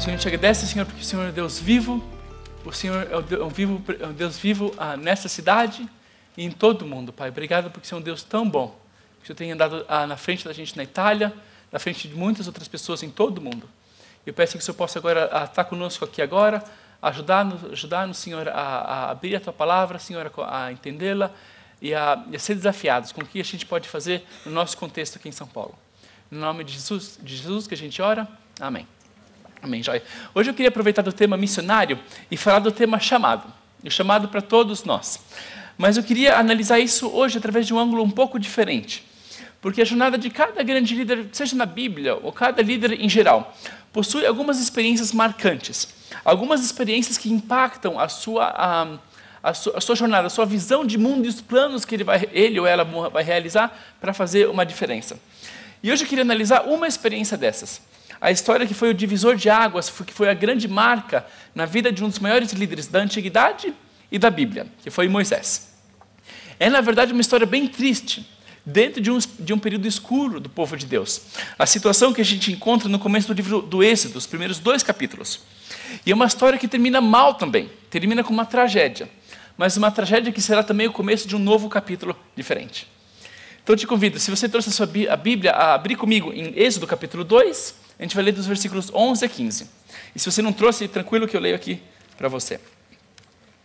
O Senhor te agradece, Senhor, porque o Senhor é Deus vivo. O Senhor é o Deus vivo nessa cidade e em todo o mundo, Pai. Obrigado porque o Senhor é um Deus tão bom. Que o Senhor tem andado na frente da gente na Itália, na frente de muitas outras pessoas em todo o mundo. Eu peço que o Senhor possa agora estar conosco aqui agora, ajudar-nos, Senhor, a abrir a Tua palavra, Senhor, a entendê-la e a ser desafiados com o que a gente pode fazer no nosso contexto aqui em São Paulo. No nome de Jesus que a gente ora. Amém. Amém, joia. Hoje eu queria aproveitar do tema missionário e falar do tema chamado. O chamado para todos nós. Mas eu queria analisar isso hoje através de um ângulo um pouco diferente. Porque a jornada de cada grande líder, seja na Bíblia ou cada líder em geral, possui algumas experiências marcantes. Algumas experiências que impactam a sua jornada, a sua visão de mundo e os planos que ele ou ela vai realizar para fazer uma diferença. E hoje eu queria analisar uma experiência dessas. A história que foi o divisor de águas, que foi a grande marca na vida de um dos maiores líderes da Antiguidade e da Bíblia, que foi Moisés. É, na verdade, uma história bem triste, dentro de um período escuro do povo de Deus. A situação que a gente encontra no começo do livro do Êxodo, os primeiros 2 capítulos. E é uma história que termina mal também, termina com uma tragédia. Mas uma tragédia que será também o começo de um novo capítulo diferente. Então eu te convido, se você trouxe a Bíblia, a abrir comigo em Êxodo capítulo 2, a gente vai ler dos versículos 11 a 15. E se você não trouxe, tranquilo que eu leio aqui para você.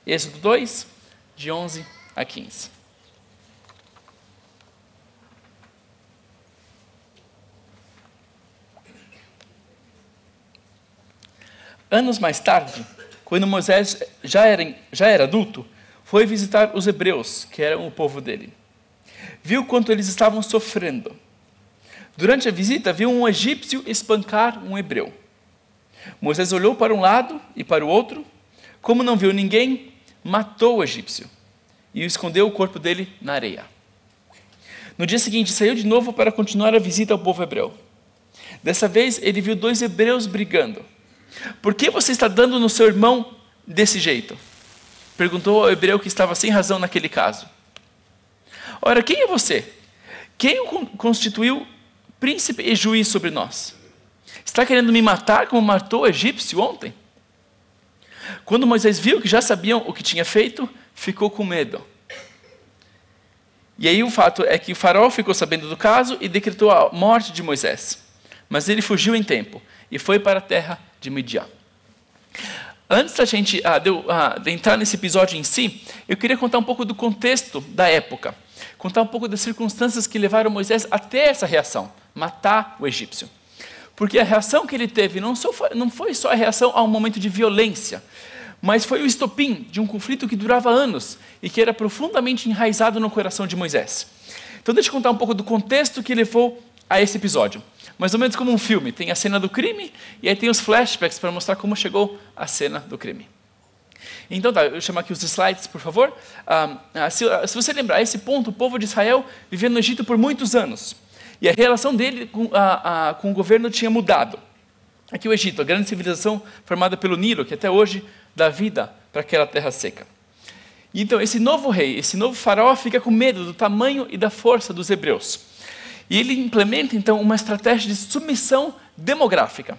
Êxodo 2, de 11 a 15. Anos mais tarde, quando Moisés já era adulto, foi visitar os hebreus, que eram o povo dele. Viu quanto eles estavam sofrendo. Durante a visita, viu um egípcio espancar um hebreu. Moisés olhou para um lado e para o outro. Como não viu ninguém, matou o egípcio e escondeu o corpo dele na areia. No dia seguinte, saiu de novo para continuar a visita ao povo hebreu. Dessa vez, ele viu 2 hebreus brigando. Por que você está dando no seu irmão desse jeito? Perguntou ao hebreu que estava sem razão naquele caso. Ora, quem é você? Quem o constituiu príncipe e juiz sobre nós? Está querendo me matar como matou o egípcio ontem? Quando Moisés viu que já sabiam o que tinha feito, ficou com medo. E aí o fato é que o faraó ficou sabendo do caso e decretou a morte de Moisés. Mas ele fugiu em tempo e foi para a terra de Midian. Antes da gente de entrar nesse episódio em si, eu queria contar um pouco do contexto da época. Contar um pouco das circunstâncias que levaram Moisés até essa reação, matar o egípcio. Porque a reação que ele teve não foi só a reação a um momento de violência, mas foi o estopim de um conflito que durava anos e que era profundamente enraizado no coração de Moisés. Então deixa eu contar um pouco do contexto que levou a esse episódio. Mais ou menos como um filme, tem a cena do crime e aí tem os flashbacks para mostrar como chegou a cena do crime. Então tá, eu vou chamar aqui os slides, por favor. Se você lembrar, a esse ponto, o povo de Israel vivia no Egito por muitos anos. E a relação dele com o governo tinha mudado. Aqui o Egito, a grande civilização formada pelo Nilo, que até hoje dá vida para aquela terra seca. E então esse novo rei, esse novo faraó fica com medo do tamanho e da força dos hebreus. E ele implementa então uma estratégia de submissão demográfica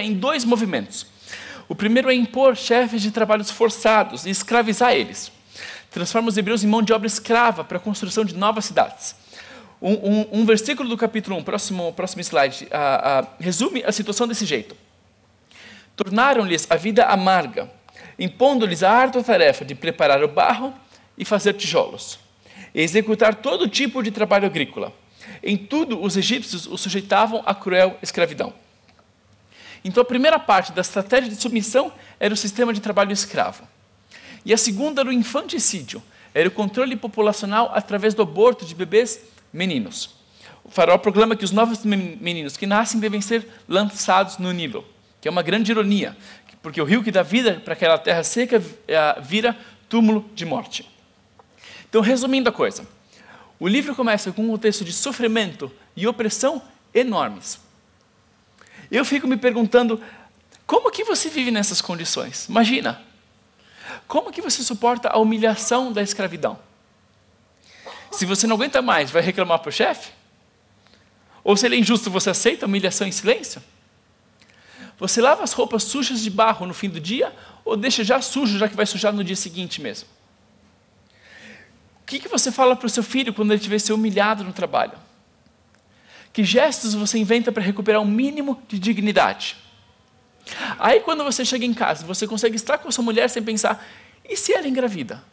em 2 movimentos. O primeiro é impor chefes de trabalhos forçados e escravizar eles. Transforma os hebreus em mão de obra escrava para a construção de novas cidades. Um versículo do capítulo 1, próximo slide, resume a situação desse jeito. Tornaram-lhes a vida amarga, impondo-lhes a árdua tarefa de preparar o barro e fazer tijolos, e executar todo tipo de trabalho agrícola. Em tudo, os egípcios os sujeitavam à cruel escravidão. Então, a primeira parte da estratégia de submissão era o sistema de trabalho escravo. E a segunda era o infanticídio, era o controle populacional através do aborto de bebês meninos. O faraó proclama que os novos meninos que nascem devem ser lançados no Nilo, que é uma grande ironia, porque o rio que dá vida para aquela terra seca vira túmulo de morte. Então, resumindo a coisa, o livro começa com um contexto de sofrimento e opressão enormes. Eu fico me perguntando, como que você vive nessas condições? Imagina, como que você suporta a humilhação da escravidão? Se você não aguenta mais, vai reclamar para o chefe? Ou se ele é injusto, você aceita a humilhação em silêncio? Você lava as roupas sujas de barro no fim do dia ou deixa já sujo, já que vai sujar no dia seguinte mesmo? O que você fala para o seu filho quando ele estiver ser humilhado no trabalho? Que gestos você inventa para recuperar um mínimo de dignidade? Aí quando você chega em casa, você consegue estar com a sua mulher sem pensar, e se ela engravida?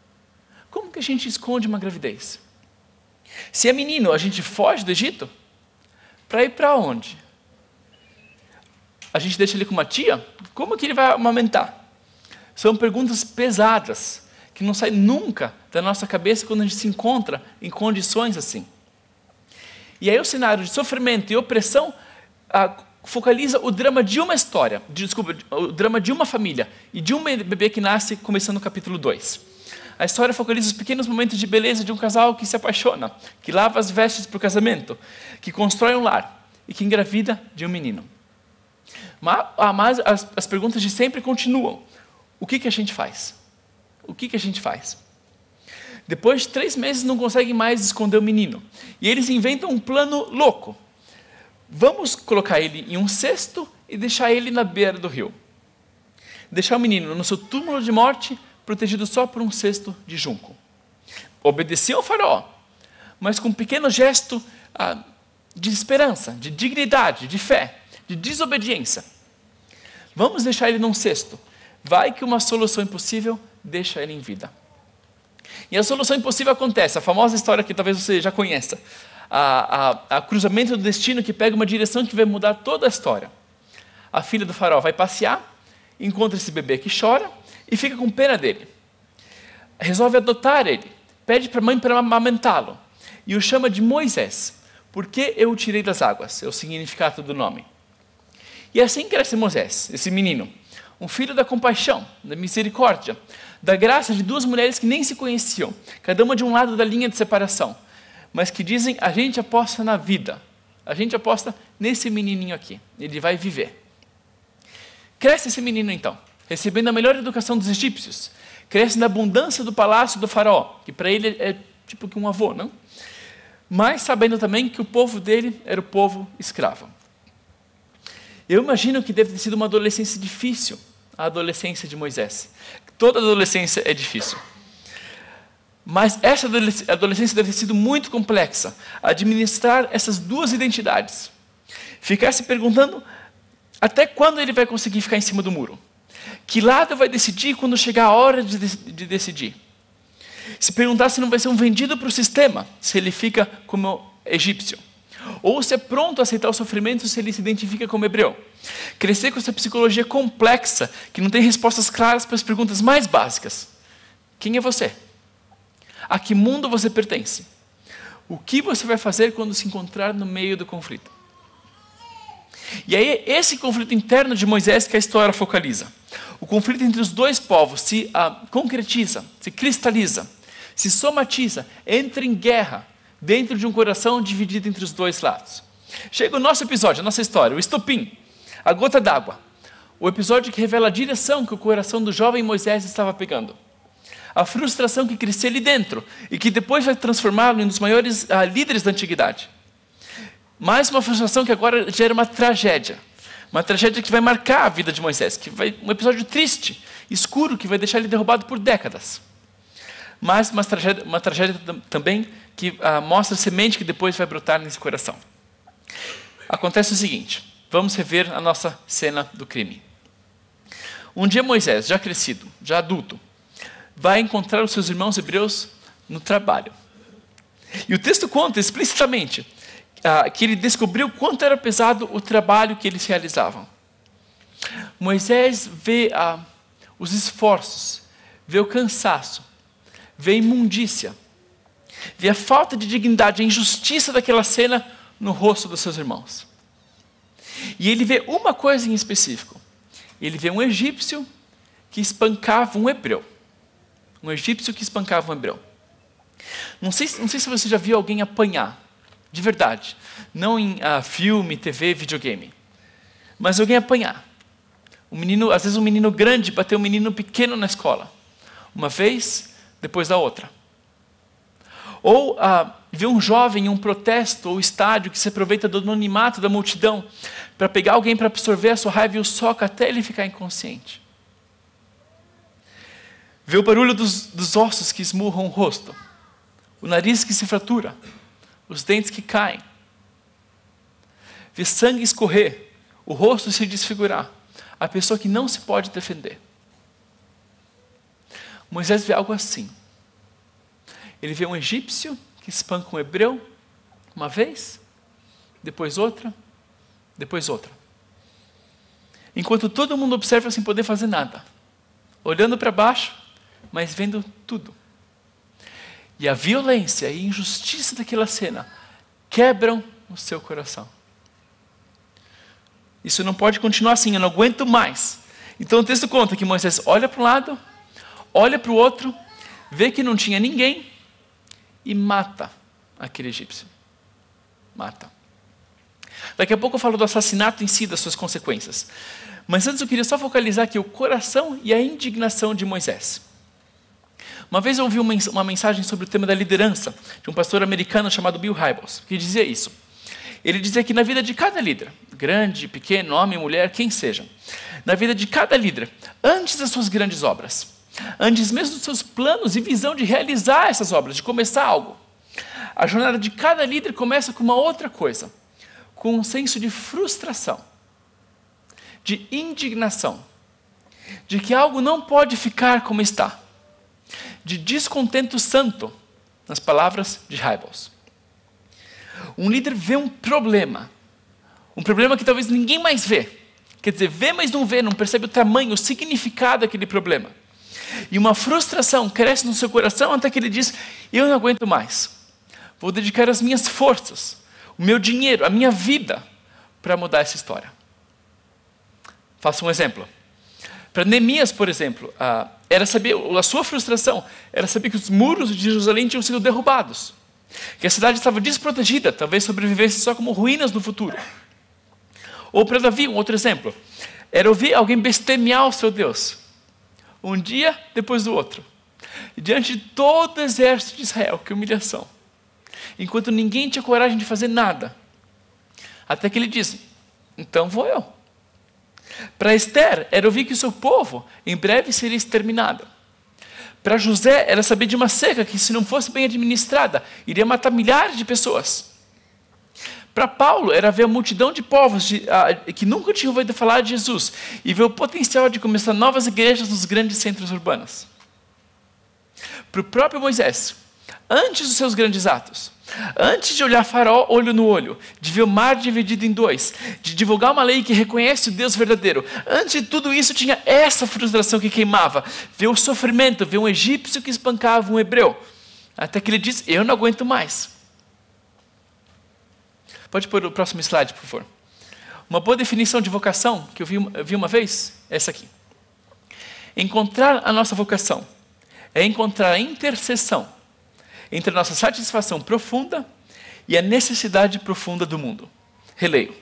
Como que a gente esconde uma gravidez? Se é menino, a gente foge do Egito? Para ir para onde? A gente deixa ele com uma tia? Como que ele vai amamentar? São perguntas pesadas, que não saem nunca da nossa cabeça quando a gente se encontra em condições assim. E aí o cenário de sofrimento e opressão focaliza o drama de uma história, o drama de uma família e de um bebê que nasce começando no capítulo 2. A história focaliza os pequenos momentos de beleza de um casal que se apaixona, que lava as vestes para o casamento, que constrói um lar e que engravida de um menino. Mas as perguntas de sempre continuam. O que a gente faz? O que a gente faz? Depois de 3 meses não conseguem mais esconder o menino. E eles inventam um plano louco. Vamos colocar ele em um cesto e deixar ele na beira do rio. Deixar o menino no seu túmulo de morte, protegido só por um cesto de junco. Obedeciam ao faraó, mas com um pequeno gesto de esperança, de dignidade, de fé, de desobediência. Vamos deixar ele num cesto. Vai que uma solução impossível deixa ele em vida. E a solução impossível acontece, a famosa história que talvez você já conheça, a cruzamento do destino que pega uma direção que vai mudar toda a história. A filha do faraó vai passear, encontra esse bebê que chora e fica com pena dele. Resolve adotar ele, pede para a mãe para amamentá-lo e o chama de Moisés, porque eu o tirei das águas, é o significado do nome. E assim cresce Moisés, esse menino, um filho da compaixão, da misericórdia, da graça de 2 mulheres que nem se conheciam, cada uma de um lado da linha de separação, mas que dizem, a gente aposta na vida, a gente aposta nesse menininho aqui, ele vai viver. Cresce esse menino então, recebendo a melhor educação dos egípcios, cresce na abundância do palácio do faraó, que para ele é tipo que um avô, não? Mas sabendo também que o povo dele era o povo escravo. Eu imagino que deve ter sido uma adolescência difícil, a adolescência de Moisés. Toda adolescência é difícil. Mas essa adolescência deve ter sido muito complexa, administrar essas 2 identidades. Ficar se perguntando até quando ele vai conseguir ficar em cima do muro. Que lado vai decidir quando chegar a hora de decidir. Se perguntar se não vai ser um vendido para o sistema, se ele fica como egípcio. Ou se é pronto a aceitar o sofrimento se ele se identifica como hebreu. Crescer com essa psicologia complexa, que não tem respostas claras para as perguntas mais básicas. Quem é você? A que mundo você pertence? O que você vai fazer quando se encontrar no meio do conflito? E aí esse conflito interno de Moisés que a história focaliza. O conflito entre os 2 povos se concretiza, se cristaliza, se somatiza, entra em guerra, dentro de um coração dividido entre os 2 lados. Chega o nosso episódio, a nossa história, o estopim, a gota d'água. O episódio que revela a direção que o coração do jovem Moisés estava pegando. A frustração que crescia ali dentro e que depois vai transformá-lo em um dos maiores líderes da antiguidade. Mais uma frustração que agora gera uma tragédia. Uma tragédia que vai marcar a vida de Moisés, um episódio triste, escuro, que vai deixar ele derrubado por décadas. Mas uma tragédia também que mostra a semente que depois vai brotar nesse coração. Acontece o seguinte, vamos rever a nossa cena do crime. Um dia Moisés, já crescido, já adulto, vai encontrar os seus irmãos hebreus no trabalho. E o texto conta explicitamente que ele descobriu quanto era pesado o trabalho que eles realizavam. Moisés vê os esforços, vê o cansaço, vê a imundícia, vê a falta de dignidade, a injustiça daquela cena no rosto dos seus irmãos. E ele vê uma coisa em específico. Ele vê um egípcio que espancava um hebreu. Um egípcio que espancava um hebreu. Não sei se você já viu alguém apanhar, de verdade. Não em filme, TV, videogame. Mas alguém apanhar. Às vezes um menino grande bateu um menino pequeno na escola. Uma vez, depois da outra. Ou ver um jovem em um protesto ou estádio que se aproveita do anonimato da multidão para pegar alguém para absorver a sua raiva e o soca até ele ficar inconsciente. Vê o barulho dos ossos que esmurram o rosto, o nariz que se fratura, os dentes que caem. Vê sangue escorrer, o rosto se desfigurar, a pessoa que não se pode defender. Moisés vê algo assim. Ele vê um egípcio que espanca um hebreu uma vez, depois outra, depois outra. Enquanto todo mundo observa sem poder fazer nada, olhando para baixo, mas vendo tudo. E a violência e a injustiça daquela cena quebram o seu coração. Isso não pode continuar assim, eu não aguento mais. Então o texto conta que Moisés olha para um lado, olha para o outro, vê que não tinha ninguém e mata aquele egípcio. Mata. Daqui a pouco eu falo do assassinato em si, das suas consequências. Mas antes eu queria só focalizar aqui o coração e a indignação de Moisés. Uma vez eu ouvi uma mensagem sobre o tema da liderança, de um pastor americano chamado Bill Hybels, que dizia isso. Ele dizia que na vida de cada líder, grande, pequeno, homem, mulher, quem seja, na vida de cada líder, antes das suas grandes obras, antes mesmo dos seus planos e visão de realizar essas obras, de começar algo, a jornada de cada líder começa com uma outra coisa, com um senso de frustração, de indignação, de que algo não pode ficar como está, de descontento santo, nas palavras de Hybels. Um líder vê um problema que talvez ninguém mais vê. Quer dizer, vê, mas não vê, não percebe o tamanho, o significado daquele problema. E uma frustração cresce no seu coração até que ele diz, eu não aguento mais. Vou dedicar as minhas forças, o meu dinheiro, a minha vida, para mudar essa história. Faço um exemplo. Para Neemias, por exemplo, a sua frustração era saber que os muros de Jerusalém tinham sido derrubados. Que a cidade estava desprotegida, talvez sobrevivesse só como ruínas no futuro. Ou para Davi, um outro exemplo, era ouvir alguém blasfemar o seu Deus, um dia depois do outro, e diante de todo o exército de Israel, que humilhação, enquanto ninguém tinha coragem de fazer nada, até que ele disse, então vou eu. Para Esther, era ouvir que o seu povo em breve seria exterminado. Para José, era saber de uma seca que, se não fosse bem administrada, iria matar milhares de pessoas. Para Paulo, era ver a multidão de povos que nunca tinham ouvido falar de Jesus e ver o potencial de começar novas igrejas nos grandes centros urbanos. Para o próprio Moisés, antes dos seus grandes atos, antes de olhar Faraó olho no olho, de ver o mar dividido em dois, de divulgar uma lei que reconhece o Deus verdadeiro, antes de tudo isso tinha essa frustração que queimava, ver o sofrimento, ver um egípcio que espancava um hebreu, até que ele diz, eu não aguento mais. Pode pôr o próximo slide, por favor. Uma boa definição de vocação, que eu vi uma vez, é essa aqui. Encontrar a nossa vocação é encontrar a interseção entre a nossa satisfação profunda e a necessidade profunda do mundo. Releio.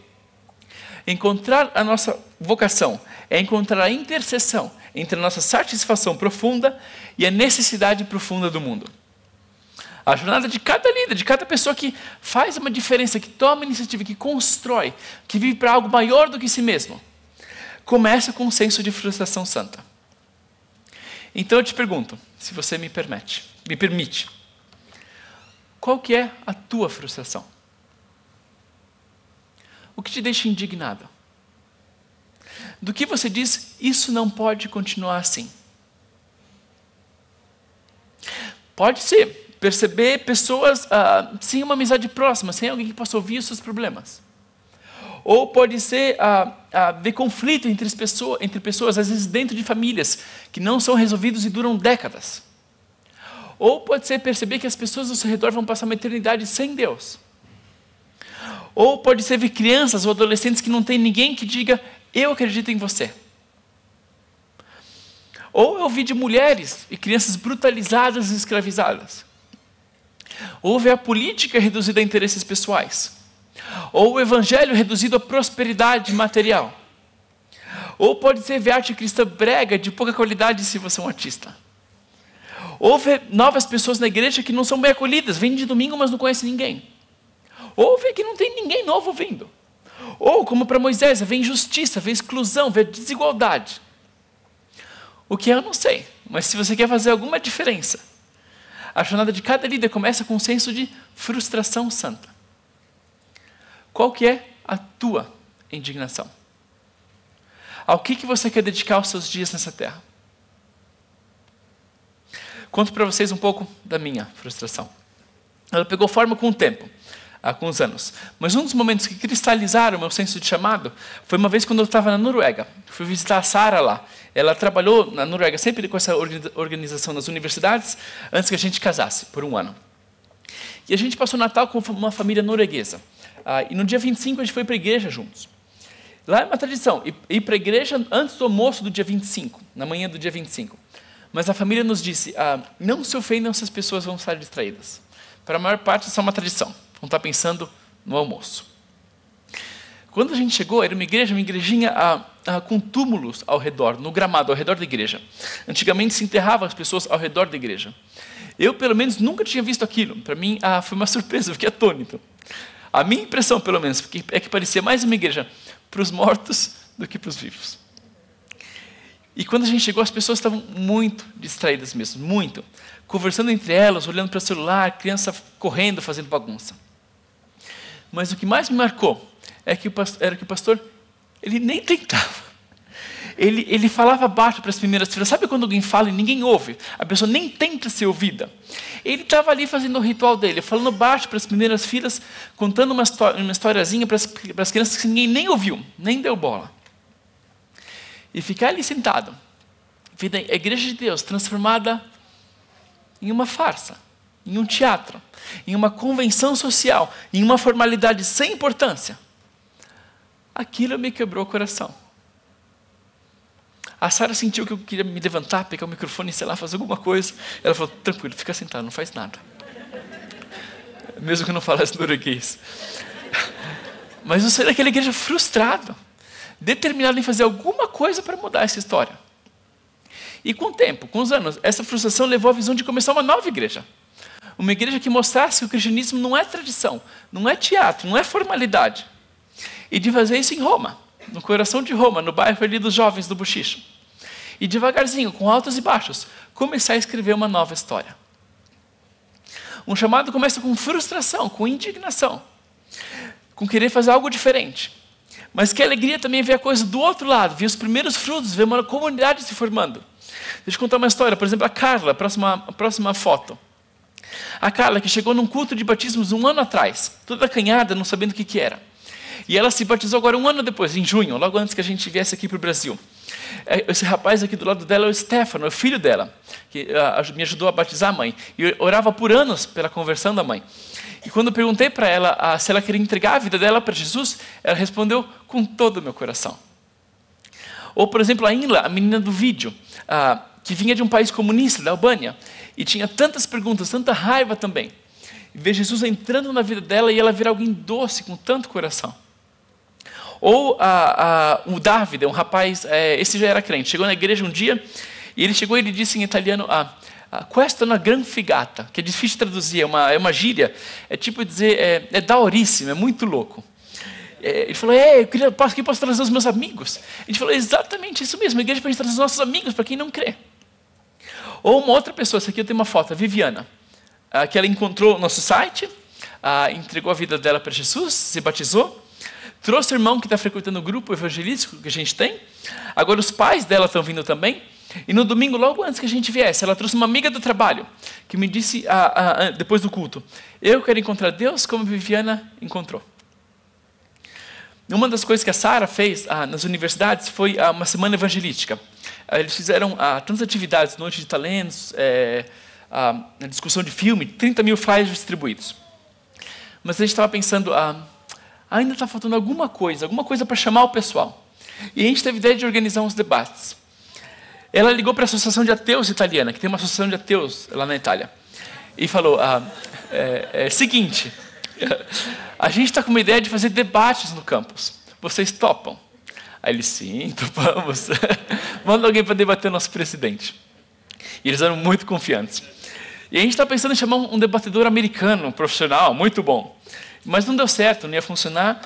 Encontrar a nossa vocação é encontrar a interseção entre a nossa satisfação profunda e a necessidade profunda do mundo. A jornada de cada líder, de cada pessoa que faz uma diferença, que toma iniciativa, que constrói, que vive para algo maior do que si mesmo, começa com um senso de frustração santa. Então eu te pergunto, se você me permite, qual que é a tua frustração? O que te deixa indignado? Do que você diz, isso não pode continuar assim? Pode ser perceber pessoas sem uma amizade próxima, sem alguém que possa ouvir os seus problemas. Ou pode ser ver conflito entre pessoas, às vezes dentro de famílias, que não são resolvidos e duram décadas. Ou pode ser perceber que as pessoas ao seu redor vão passar uma eternidade sem Deus. Ou pode ser ver crianças ou adolescentes que não tem ninguém que diga, eu acredito em você. Ou eu ouvi de mulheres e crianças brutalizadas e escravizadas. Ou ver a política reduzida a interesses pessoais. Ou o evangelho reduzido à prosperidade material. Ou pode ser ver arte cristã brega de pouca qualidade se você é um artista. Ou ver novas pessoas na igreja que não são bem acolhidas, vêm de domingo, mas não conhecem ninguém. Ou ver que não tem ninguém novo vindo. Ou, como para Moisés, haver injustiça, haver exclusão, haver desigualdade. O que é, eu não sei, mas se você quer fazer alguma diferença, a jornada de cada líder começa com um senso de frustração santa. Qual que é a tua indignação? Ao que você quer dedicar os seus dias nessa terra? Conto para vocês um pouco da minha frustração. Ela pegou forma com o tempo, com os anos. Mas um dos momentos que cristalizaram o meu senso de chamado foi uma vez quando eu estava na Noruega. Fui visitar a Sara lá. Ela trabalhou na Noruega sempre com essa organização nas universidades, antes que a gente casasse, por um ano. E a gente passou o Natal com uma família norueguesa. E no dia 25 a gente foi para a igreja juntos. Lá é uma tradição, ir para a igreja antes do almoço do dia 25, na manhã do dia 25. Mas a família nos disse, não se ofendam se as pessoas vão estar distraídas. Para a maior parte, isso é uma tradição. Vão estar pensando no almoço. Quando a gente chegou, era uma igrejinha com túmulos ao redor, no gramado, ao redor da igreja. Antigamente se enterravam as pessoas ao redor da igreja. Eu, pelo menos, nunca tinha visto aquilo. Para mim, foi uma surpresa, eu fiquei atônito. A minha impressão, pelo menos, é que parecia mais uma igreja para os mortos do que para os vivos. E quando a gente chegou, as pessoas estavam muito distraídas mesmo, muito. Conversando entre elas, olhando para o celular, criança correndo, fazendo bagunça. Mas o que mais me marcou era que o pastor, ele nem tentava. Ele falava baixo para as primeiras filas. Sabe quando alguém fala e ninguém ouve? A pessoa nem tenta ser ouvida. Ele estava ali fazendo o ritual dele, falando baixo para as primeiras filas, contando uma historiazinha para as crianças que ninguém nem ouviu, nem deu bola. E ficar ali sentado, vendo a igreja de Deus transformada em uma farsa, em um teatro, em uma convenção social, em uma formalidade sem importância. Aquilo me quebrou o coração. A Sara sentiu que eu queria me levantar, pegar o microfone e, sei lá, fazer alguma coisa. Ela falou, tranquilo, fica sentado, não faz nada. Mesmo que eu não falasse norueguês. Mas eu saí daquela igreja frustrado, determinado em fazer alguma coisa para mudar essa história. E com o tempo, com os anos, essa frustração levou à visão de começar uma nova igreja. Uma igreja que mostrasse que o cristianismo não é tradição, não é teatro, não é formalidade. E de fazer isso em Roma, no coração de Roma, no bairro ali dos jovens do Buchicho. E devagarzinho, com altos e baixos, começar a escrever uma nova história. Um chamado começa com frustração, com indignação, com querer fazer algo diferente. Mas que alegria também ver a coisa do outro lado, ver os primeiros frutos, ver uma comunidade se formando. Deixa eu contar uma história, por exemplo, a Carla, a próxima foto. A Carla, que chegou num culto de batismos 1 ano atrás, toda acanhada, não sabendo o que era. E ela se batizou agora 1 ano depois, em junho, logo antes que a gente viesse aqui para o Brasil. Esse rapaz aqui do lado dela é o Stefano, é o filho dela, que me ajudou a batizar a mãe. E eu orava por anos pela conversão da mãe. E quando eu perguntei para ela se ela queria entregar a vida dela para Jesus, ela respondeu com todo o meu coração. Ou, por exemplo, a Inla, a menina do vídeo, que vinha de um país comunista, da Albânia, e tinha tantas perguntas, tanta raiva também. E ver Jesus entrando na vida dela e ela virar alguém doce, com tanto coração. Ou o Davide, um rapaz, esse já era crente, chegou na igreja um dia, e ele chegou e ele disse em italiano, questa è una gran figata, que é difícil de traduzir, é uma gíria, é tipo dizer, é daoríssimo, é muito louco. Ele falou, eu posso trazer os meus amigos. A gente falou, exatamente isso mesmo, a igreja para trazer os nossos amigos, para quem não crê. Ou uma outra pessoa, essa aqui eu tenho uma foto, a Viviana, que ela encontrou no nosso site, entregou a vida dela para Jesus, se batizou, trouxe o irmão que está frequentando o grupo evangelístico que a gente tem, agora os pais dela estão vindo também, e no domingo, logo antes que a gente viesse, ela trouxe uma amiga do trabalho, que me disse, depois do culto, eu quero encontrar Deus como Viviana encontrou. Uma das coisas que a Sara fez nas universidades foi uma semana evangelística. Eles fizeram tantas atividades, noite de talentos, discussão de filme, 30 mil flyers distribuídos. Mas a gente estava pensando, ainda está faltando alguma coisa para chamar o pessoal. E a gente teve a ideia de organizar uns debates. Ela ligou para a Associação de Ateus Italiana, que tem uma associação de ateus lá na Itália, e falou, seguinte, a gente está com uma ideia de fazer debates no campus. Vocês topam? Aí eles, sim, topamos. Manda alguém para debater nosso presidente. E eles eram muito confiantes. E a gente está pensando em chamar um debatedor americano, um profissional, muito bom. Mas não deu certo, não ia funcionar.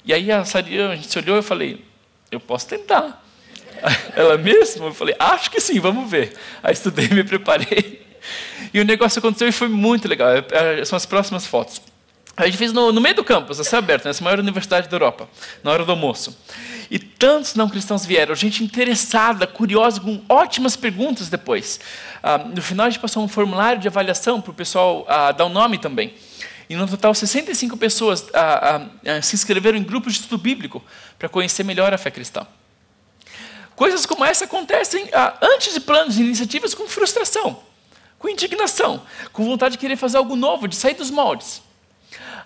E aí a gente se olhou e eu falei, eu posso tentar. Ela mesmo? Eu falei, acho que sim, vamos ver. Aí estudei, me preparei. E o negócio aconteceu e foi muito legal. São as próximas fotos. A gente fez no meio do campus, a céu aberto, nessa maior universidade da Europa, na hora do almoço. E tantos não cristãos vieram, gente interessada, curiosa, com ótimas perguntas depois. No final a gente passou um formulário de avaliação para o pessoal dar o nome também. E no total 65 pessoas se inscreveram em grupos de estudo bíblico para conhecer melhor a fé cristã. Coisas como essa acontecem antes de planos e iniciativas com frustração, com indignação, com vontade de querer fazer algo novo, de sair dos moldes.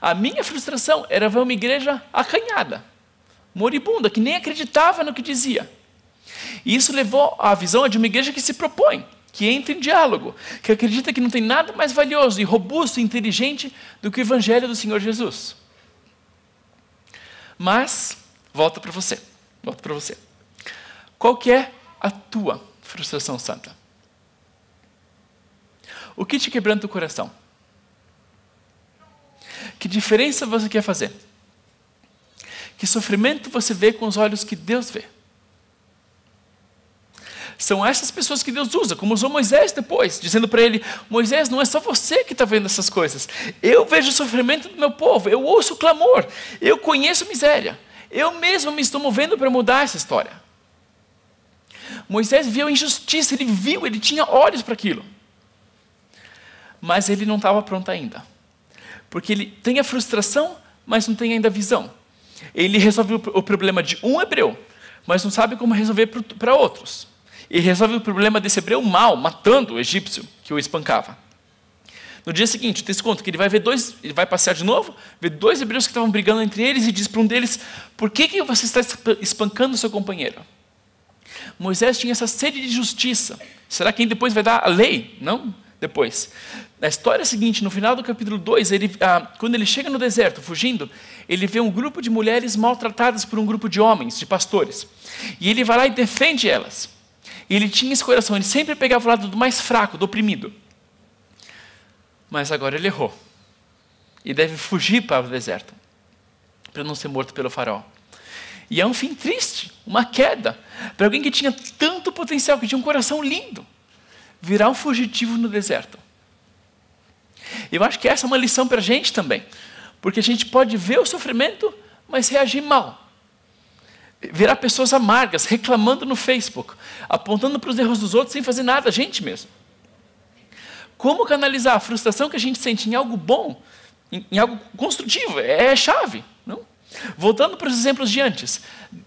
A minha frustração era ver uma igreja acanhada, moribunda, que nem acreditava no que dizia. E isso levou à visão de uma igreja que se propõe, que entra em diálogo, que acredita que não tem nada mais valioso e robusto e inteligente do que o Evangelho do Senhor Jesus. Mas, volta para você. Qual que é a tua frustração santa? O que te quebranta o coração? Que diferença você quer fazer? Que sofrimento você vê com os olhos que Deus vê? São essas pessoas que Deus usa, como usou Moisés depois, dizendo para ele, Moisés, não é só você que está vendo essas coisas. Eu vejo o sofrimento do meu povo, eu ouço o clamor, eu conheço a miséria. Eu mesmo me estou movendo para mudar essa história. Moisés viu a injustiça, ele tinha olhos para aquilo. Mas ele não estava pronto ainda. Porque ele tem a frustração, mas não tem ainda a visão. Ele resolve o problema de um hebreu, mas não sabe como resolver para outros. Ele resolve o problema desse hebreu mal, matando o egípcio que o espancava. No dia seguinte, o texto conta que ele vai passear de novo, vê 2 hebreus que estavam brigando entre eles e diz para um deles, por que você está espancando o seu companheiro? Moisés tinha essa sede de justiça. Será que ele depois vai dar a lei? Não, depois. Na história seguinte, no final do capítulo 2, quando ele chega no deserto, fugindo, ele vê um grupo de mulheres maltratadas por um grupo de homens, de pastores. E ele vai lá e defende elas. E ele tinha esse coração, ele sempre pegava o lado do mais fraco, do oprimido. Mas agora ele errou. E deve fugir para o deserto, para não ser morto pelo faraó. E é um fim triste, uma queda, para alguém que tinha tanto potencial, que tinha um coração lindo, virar um fugitivo no deserto. Eu acho que essa é uma lição para a gente também, porque a gente pode ver o sofrimento, mas reagir mal. Virar pessoas amargas, reclamando no Facebook, apontando para os erros dos outros sem fazer nada, a gente mesmo. Como canalizar a frustração que a gente sente em algo bom, em algo construtivo, é chave, não? Voltando para os exemplos de antes,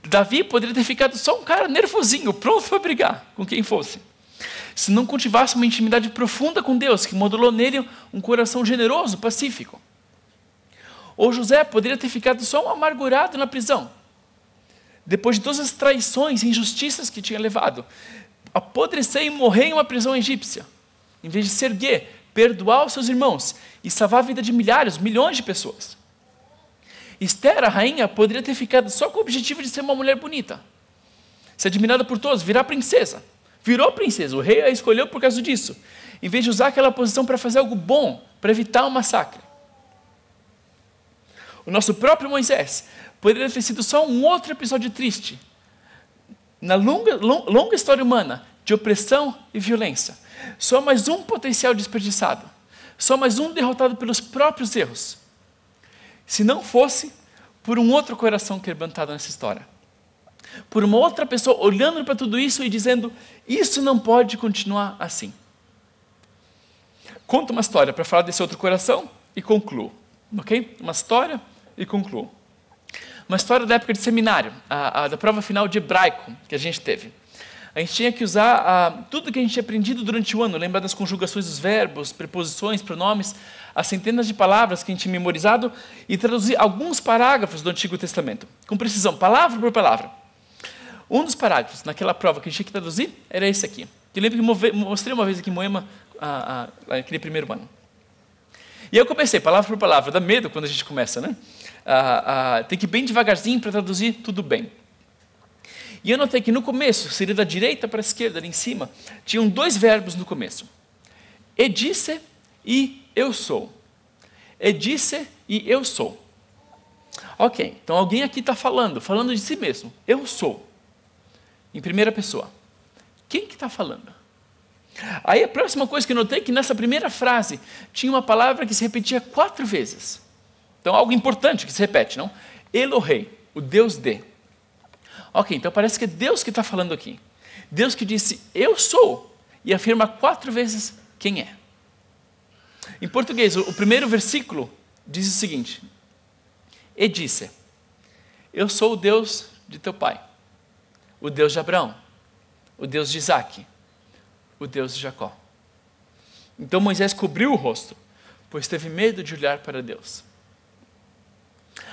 Davi poderia ter ficado só um cara nervosinho, pronto para brigar com quem fosse. Se não cultivasse uma intimidade profunda com Deus, que modulou nele um coração generoso, pacífico. Ou José poderia ter ficado só um amargurado na prisão, depois de todas as traições e injustiças que tinha levado, apodrecer e morrer em uma prisão egípcia, em vez de se erguer, perdoar os seus irmãos e salvar a vida de milhões de pessoas. Esther, a rainha, poderia ter ficado só com o objetivo de ser uma mulher bonita, ser admirada por todos, virar princesa. Virou princesa, o rei a escolheu por causa disso, em vez de usar aquela posição para fazer algo bom, para evitar um massacre. O nosso próprio Moisés poderia ter sido só um outro episódio triste, na longa história humana, de opressão e violência. Só mais um potencial desperdiçado, só mais um derrotado pelos próprios erros. Se não fosse por um outro coração quebrantado nessa história. Por uma outra pessoa olhando para tudo isso e dizendo, isso não pode continuar assim. Conto uma história para falar desse outro coração e concluo. Ok? Uma história e concluo. Uma história da época de seminário, da prova final de hebraico que a gente teve. A gente tinha que usar tudo que a gente tinha aprendido durante o ano, lembrar das conjugações dos verbos, preposições, pronomes, as centenas de palavras que a gente tinha memorizado e traduzir alguns parágrafos do Antigo Testamento, com precisão, palavra por palavra. Um dos parágrafos naquela prova que a gente tinha que traduzir era esse aqui. Eu lembro que mostrei uma vez aqui em Moema, naquele primeiro ano. E eu comecei, palavra por palavra, dá medo quando a gente começa, né? Tem que ir bem devagarzinho para traduzir tudo bem. E eu notei que no começo, seria da direita para a esquerda, ali em cima, tinham 2 verbos no começo. E disse e eu sou. E disse e eu sou. Ok, então alguém aqui está falando de si mesmo. Eu sou. Em primeira pessoa. Quem que está falando? Aí a próxima coisa que eu notei é que nessa primeira frase tinha uma palavra que se repetia 4 vezes. Então algo importante que se repete, não? Elohei, o Deus de. Ok, então parece que é Deus que está falando aqui. Deus que disse, eu sou, e afirma 4 vezes quem é. Em português, o primeiro versículo diz o seguinte: E disse, eu sou o Deus de teu pai, o Deus de Abraão, o Deus de Isaque, o Deus de Jacó. Então Moisés cobriu o rosto, pois teve medo de olhar para Deus.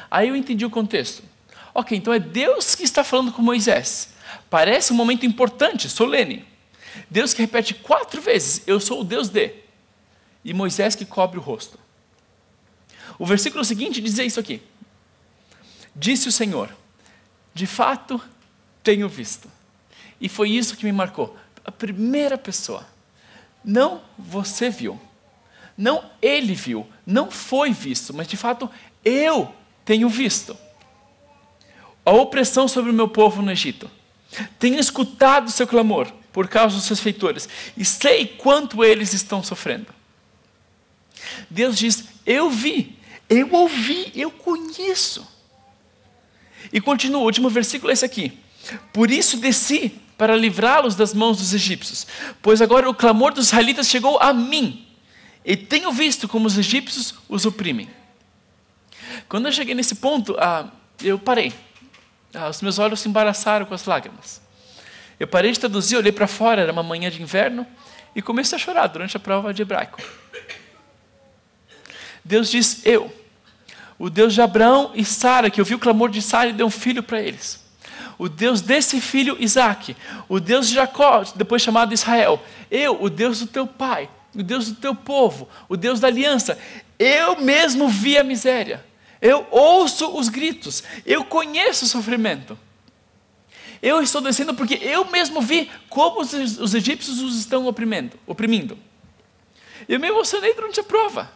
Aí eu entendi o contexto. Ok, então é Deus que está falando com Moisés. Parece um momento importante, solene. Deus que repete 4 vezes, eu sou o Deus de. E Moisés que cobre o rosto. O versículo seguinte diz isso aqui. Disse o Senhor, de fato tenho visto. E foi isso que me marcou. A primeira pessoa. Não você viu. Não ele viu. Não foi visto. Mas de fato eu tenho visto a opressão sobre o meu povo no Egito. Tenho escutado o seu clamor por causa dos seus feitores. E sei quanto eles estão sofrendo. Deus diz, eu vi, eu ouvi, eu conheço. E continua, o último versículo é esse aqui. Por isso desci para livrá-los das mãos dos egípcios, pois agora o clamor dos israelitas chegou a mim, e tenho visto como os egípcios os oprimem. Quando eu cheguei nesse ponto, eu parei. Os meus olhos se embaraçaram com as lágrimas. Eu parei de traduzir, olhei para fora, era uma manhã de inverno, e comecei a chorar durante a prova de hebraico. Deus diz, eu, o Deus de Abraão e Sara, que ouviu o clamor de Sara e deu um filho para eles. O Deus desse filho, Isaque. O Deus de Jacó, depois chamado Israel. Eu, o Deus do teu pai, o Deus do teu povo, o Deus da aliança. Eu mesmo vi a miséria. Eu ouço os gritos. Eu conheço o sofrimento. Eu estou descendo porque eu mesmo vi como os egípcios os estão oprimindo. Eu me emocionei durante a prova.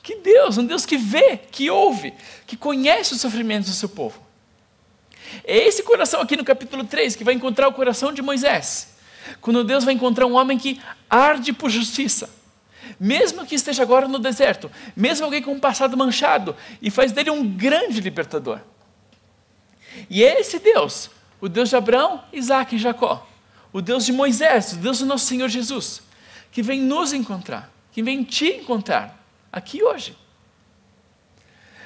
Que Deus, um Deus que vê, que ouve, que conhece os sofrimentos do seu povo. É esse coração aqui no capítulo 3 que vai encontrar o coração de Moisés. Quando Deus vai encontrar um homem que arde por justiça. Mesmo que esteja agora no deserto. Mesmo alguém com um passado manchado. E faz dele um grande libertador. E é esse Deus, o Deus de Abraão, Isaque e Jacó. O Deus de Moisés, o Deus do nosso Senhor Jesus. Que vem nos encontrar. Que vem te encontrar. Aqui hoje.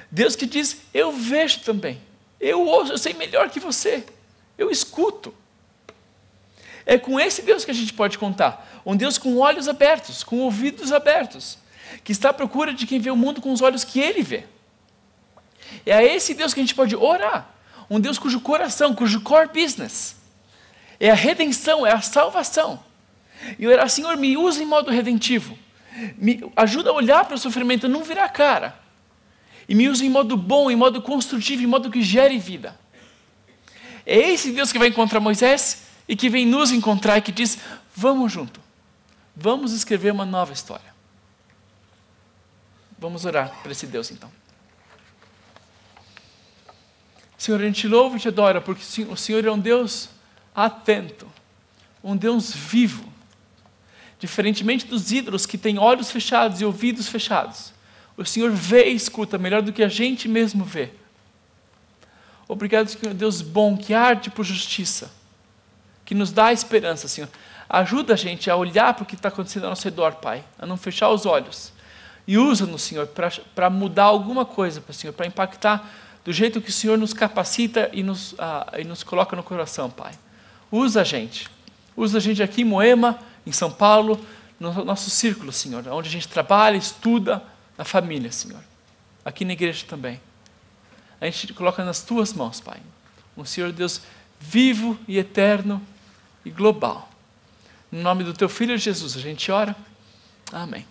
Deus que diz, eu vejo também. Eu ouço, eu sei melhor que você. Eu escuto. É com esse Deus que a gente pode contar. Um Deus com olhos abertos, com ouvidos abertos. Que está à procura de quem vê o mundo com os olhos que Ele vê. É a esse Deus que a gente pode orar. Um Deus cujo coração, cujo core business é a redenção, é a salvação. E orar, Senhor, me usa em modo redentivo. Me ajuda a olhar para o sofrimento, não virar a cara. E me usa em modo bom, em modo construtivo, em modo que gere vida. É esse Deus que vai encontrar Moisés e que vem nos encontrar e que diz, vamos junto. Vamos escrever uma nova história. Vamos orar para esse Deus então. Senhor, a gente te louva e te adora, porque o Senhor é um Deus atento, um Deus vivo. Diferentemente dos ídolos que têm olhos fechados e ouvidos fechados, o Senhor vê e escuta melhor do que a gente mesmo vê. Obrigado, Senhor, Deus bom, que arde por justiça, que nos dá esperança, Senhor. Ajuda a gente a olhar para o que está acontecendo ao nosso redor, Pai, a não fechar os olhos. E usa-nos, Senhor, para mudar alguma coisa, Senhor, para impactar do jeito que o Senhor nos capacita e nos coloca no coração, Pai. Usa a gente aqui em Moema, em São Paulo, no nosso círculo, Senhor, onde a gente trabalha, estuda, na família, Senhor. Aqui na igreja também. A gente te coloca nas tuas mãos, Pai. Um Senhor Deus vivo e eterno e global. No nome do teu Filho Jesus, a gente ora. Amém.